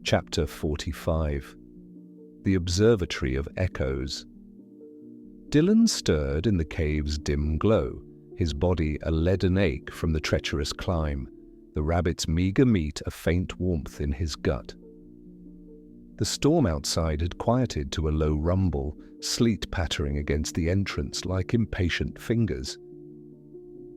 Chapter 45. The Observatory of Echoes. Dylan stirred in the cave's dim glow, his body a leaden ache from the treacherous climb, the rabbit's meager meat a faint warmth in his gut. The storm outside had quieted to a low rumble, sleet pattering against the entrance like impatient fingers.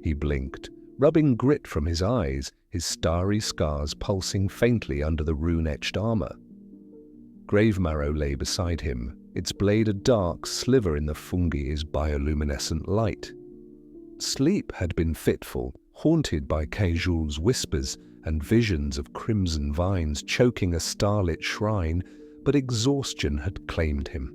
He blinked, rubbing grit from his eyes, his starry scars pulsing faintly under the rune-etched armor. Gravemarrow lay beside him, its blade a dark sliver in the fungi's bioluminescent light. Sleep had been fitful, haunted by Kejul's whispers and visions of crimson vines choking a starlit shrine, but exhaustion had claimed him.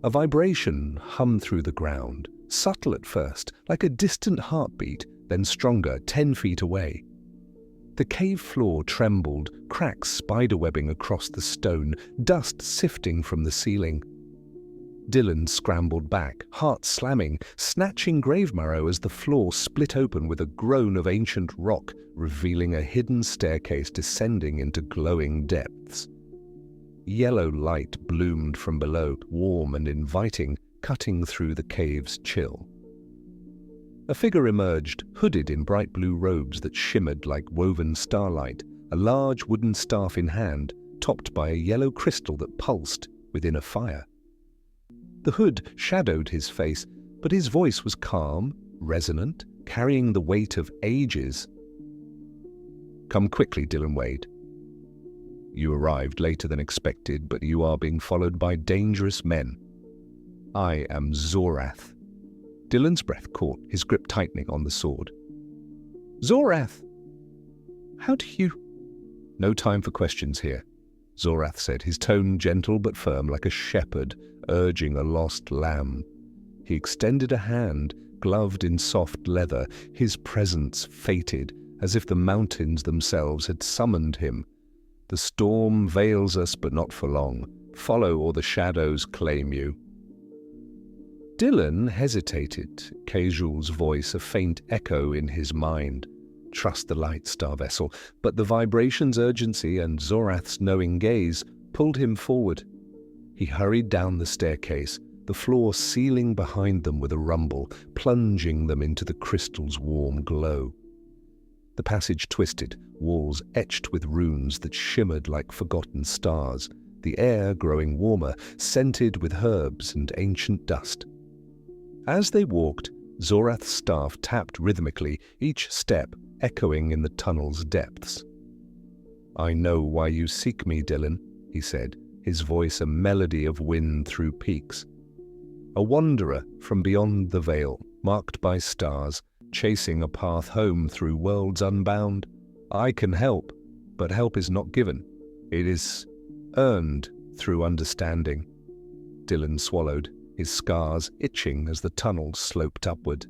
A vibration hummed through the ground, subtle at first, like a distant heartbeat, then stronger 10 feet away. The cave floor trembled, cracks spiderwebbing across the stone, dust sifting from the ceiling. Dylan scrambled back, heart slamming, snatching Gravemarrow as the floor split open with a groan of ancient rock, revealing a hidden staircase descending into glowing depths. Yellow light bloomed from below, warm and inviting, cutting through the cave's chill. A figure emerged, hooded in bright blue robes that shimmered like woven starlight, a large wooden staff in hand, topped by a yellow crystal that pulsed within a fire. The hood shadowed his face, but his voice was calm, resonant, carrying the weight of ages. "Come quickly, Dylan Wade. You arrived later than expected, but you are being followed by dangerous men. I am Zorath." Dylan's breath caught, his grip tightening on the sword. "Zorath! How do you—" "No time for questions here," Zorath said, his tone gentle but firm like a shepherd urging a lost lamb. He extended a hand, gloved in soft leather, his presence fated, as if the mountains themselves had summoned him. "The storm veils us, but not for long. Follow or the shadows claim you." Dylan hesitated, Kejul's voice a faint echo in his mind. "Trust the light, Star Vessel," but the vibration's urgency and Zorath's knowing gaze pulled him forward. He hurried down the staircase, the floor sealing behind them with a rumble, plunging them into the crystal's warm glow. The passage twisted, walls etched with runes that shimmered like forgotten stars, the air growing warmer, scented with herbs and ancient dust. As they walked, Zorath's staff tapped rhythmically, each step echoing in the tunnel's depths. "I know why you seek me, Dylan," he said, his voice a melody of wind through peaks. "A wanderer from beyond the veil, marked by stars, chasing a path home through worlds unbound. I can help, but help is not given. It is earned through understanding." Dylan swallowed, his scars itching as the tunnel sloped upward.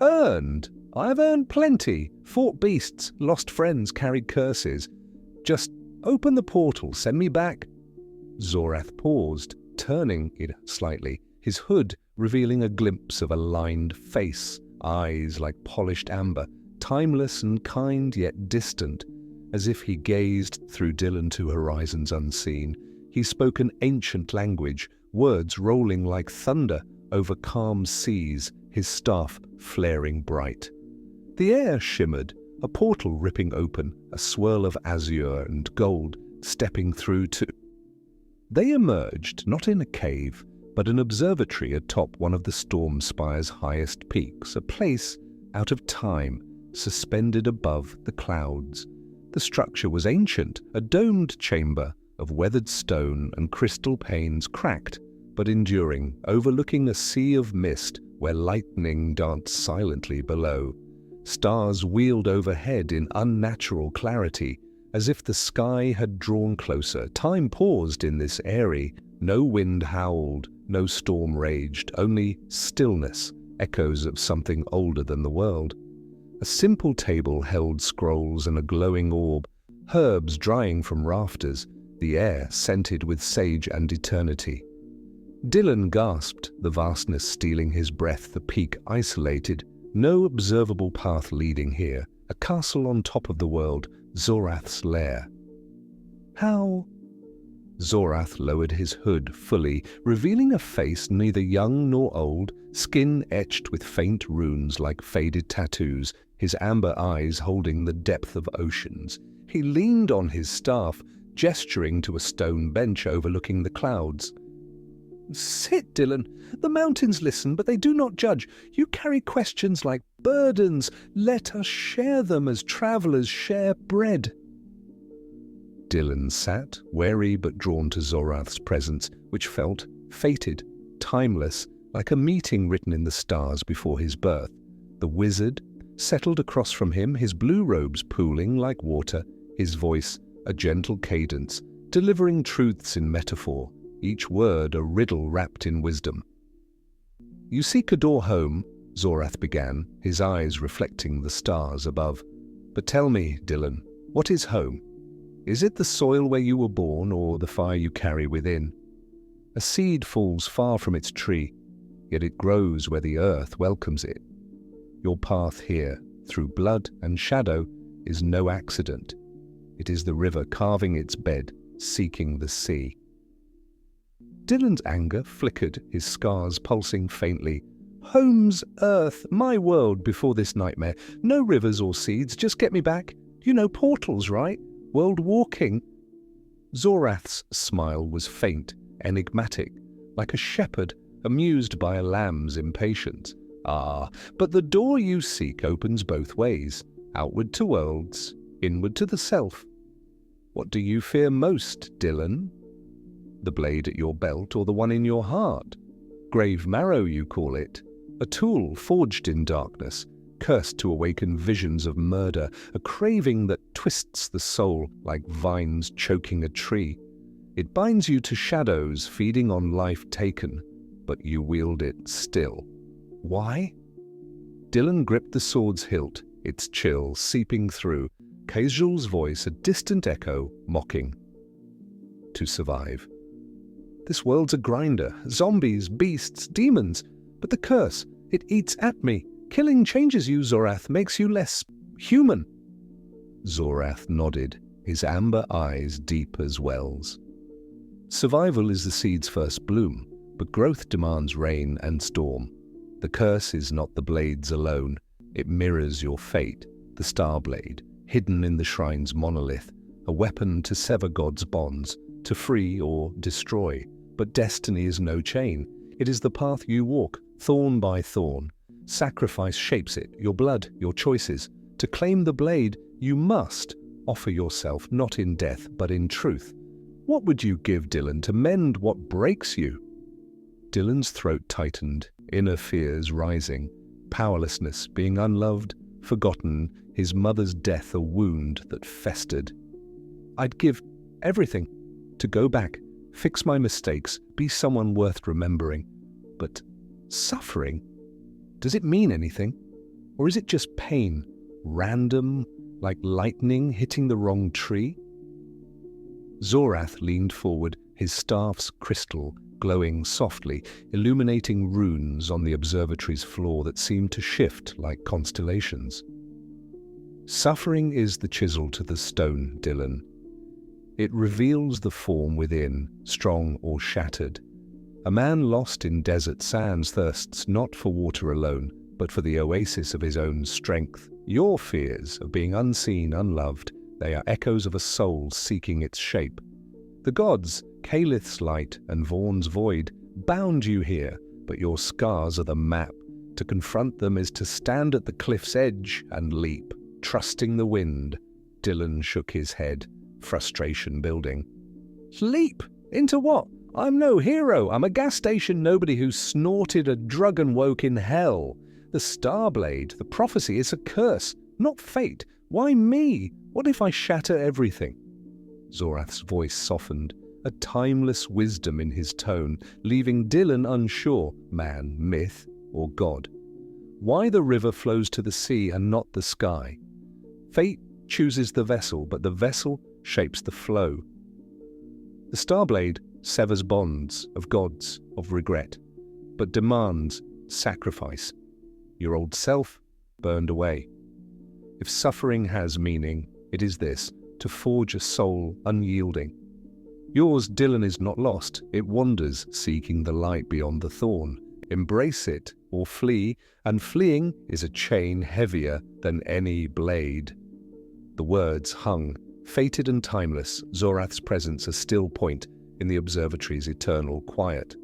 "Earned? I've earned plenty. Fought beasts, lost friends, carried curses. Just open the portal, send me back." Zorath paused, turning it slightly, his hood revealing a glimpse of a lined face, eyes like polished amber, timeless and kind yet distant, as if he gazed through Dylan to horizons unseen. He spoke an ancient language, words rolling like thunder over calm seas, his staff flaring bright. The air shimmered, a portal ripping open, a swirl of azure and gold stepping through to... They emerged not in a cave, but an observatory atop one of the storm spire's highest peaks, a place out of time, suspended above the clouds. The structure was ancient, a domed chamber of weathered stone and crystal panes cracked, but enduring, overlooking a sea of mist where lightning danced silently below. Stars wheeled overhead in unnatural clarity, as if the sky had drawn closer. Time paused in this eyrie. No wind howled, no storm raged, only stillness, echoes of something older than the world. A simple table held scrolls and a glowing orb, herbs drying from rafters, the air scented with sage and eternity. Dylan gasped, the vastness stealing his breath, the peak isolated, no observable path leading here, a castle on top of the world, Zorath's lair. How? Zorath lowered his hood fully, revealing a face neither young nor old, skin etched with faint runes like faded tattoos, his amber eyes holding the depth of oceans. He leaned on his staff, gesturing to a stone bench overlooking the clouds. "Sit, Dylan. The mountains listen, but they do not judge. You carry questions like burdens. Let us share them as travelers share bread." Dylan sat, wary but drawn to Zorath's presence, which felt fated, timeless, like a meeting written in the stars before his birth. The wizard settled across from him, his blue robes pooling like water, his voice a gentle cadence, delivering truths in metaphor, each word a riddle wrapped in wisdom. "You seek a door home," Zorath began, his eyes reflecting the stars above. "But tell me, Dylan, what is home? Is it the soil where you were born, or the fire you carry within? A seed falls far from its tree, yet it grows where the earth welcomes it. Your path here, through blood and shadow, is no accident. It is the river carving its bed, seeking the sea." Dylan's anger flickered, his scars pulsing faintly. "Home's earth, my world before this nightmare. No rivers or seeds, just get me back. You know portals, right? World walking." Zorath's smile was faint, enigmatic, like a shepherd amused by a lamb's impatience. "Ah, but the door you seek opens both ways, outward to worlds, inward to the self. What do you fear most, Dylan? The blade at your belt or the one in your heart? Grave marrow, you call it. A tool forged in darkness, cursed to awaken visions of murder, a craving that twists the soul like vines choking a tree. It binds you to shadows, feeding on life taken, but you wield it still. Why?" Dylan gripped the sword's hilt, its chill seeping through, Kazul's voice a distant echo, mocking. "To survive. This world's a grinder, zombies, beasts, demons, but the curse, it eats at me. Killing changes you, Zorath, makes you less human." Zorath nodded, his amber eyes deep as wells. "Survival is the seed's first bloom, but growth demands rain and storm. The curse is not the blades alone. It mirrors your fate, the Starblade, hidden in the shrine's monolith, a weapon to sever God's bonds, to free or destroy. But destiny is no chain. It is the path you walk, thorn by thorn. Sacrifice shapes it, your blood, your choices. To claim the blade, you must offer yourself not in death, but in truth. What would you give, Dylan, to mend what breaks you?" Dylan's throat tightened, inner fears rising, powerlessness, being unloved, forgotten, his mother's death a wound that festered. "I'd give everything to go back, fix my mistakes, be someone worth remembering. But suffering? Does it mean anything? Or is it just pain, random, like lightning hitting the wrong tree?" Zorath leaned forward, his staff's crystal glowing softly, illuminating runes on the observatory's floor that seemed to shift like constellations. "Suffering is the chisel to the stone, Dylan. It reveals the form within, strong or shattered. A man lost in desert sands thirsts not for water alone, but for the oasis of his own strength. Your fears of being unseen, unloved, they are echoes of a soul seeking its shape. The gods, Calith's light and Vaughn's void, bound you here, but your scars are the map. To confront them is to stand at the cliff's edge and leap, trusting the wind." Dylan shook his head, frustration building. "Leap? Into what? I'm no hero. I'm a gas station nobody who snorted a drug and woke in hell. The Starblade, the prophecy, is a curse, not fate. Why me? What if I shatter everything?" Zorath's voice softened, a timeless wisdom in his tone, leaving Dylan unsure, man, myth, or God. Why the river flows to the sea and not the sky? Fate chooses the vessel, but the vessel shapes the flow. The Starblade severs bonds of gods, of regret, but demands sacrifice. Your old self burned away. If suffering has meaning, it is this, to forge a soul unyielding. Yours, Dylan, is not lost. It wanders, seeking the light beyond the thorn. Embrace it or flee, and fleeing is a chain heavier than any blade. The words hung, fated and timeless, Zorath's presence a still point in the observatory's eternal quiet.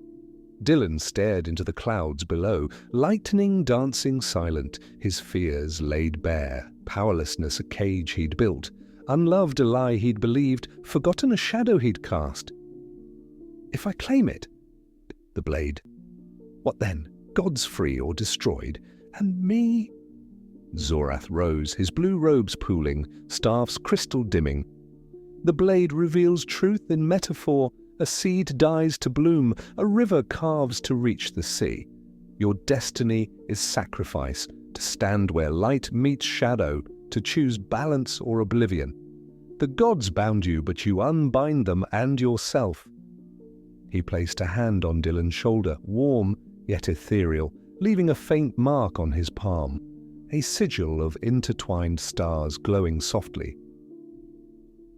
Dylan stared into the clouds below, lightning dancing silent, his fears laid bare, powerlessness a cage he'd built, unloved a lie he'd believed, forgotten a shadow he'd cast. If I claim it, the blade, what then? Gods free or destroyed, and me? Zorath rose, his blue robes pooling, staff's crystal dimming. The blade reveals truth in metaphor. A seed dies to bloom, a river carves to reach the sea. Your destiny is sacrifice, to stand where light meets shadow, to choose balance or oblivion. The gods bound you, but you unbind them and yourself. He placed a hand on Dylan's shoulder, warm yet ethereal, leaving a faint mark on his palm, a sigil of intertwined stars glowing softly.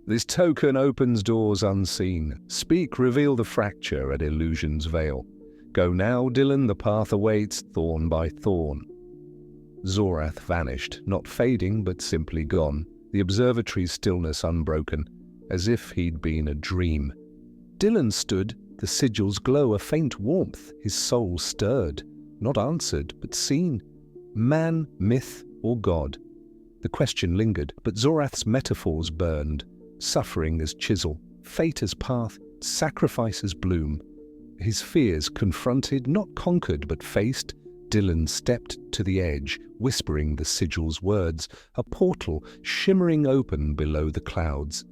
This token opens doors unseen. Speak, reveal the fracture at illusion's veil. Go now, Dylan, the path awaits, thorn by thorn. Zorath vanished, not fading, but simply gone, the observatory's stillness unbroken, as if he'd been a dream. Dylan stood, the sigil's glow a faint warmth, his soul stirred, not answered, but seen. Man, myth, or God? The question lingered, but Zorath's metaphors burned. Suffering as chisel, fate as path, sacrifice as bloom. His fears confronted, not conquered but faced, Dylan stepped to the edge, whispering the sigil's words, a portal shimmering open below the clouds.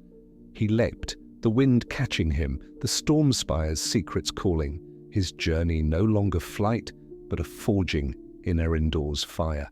He leapt, the wind catching him, the storm spire's secrets calling, his journey no longer flight, but a forging in Erindor's fire.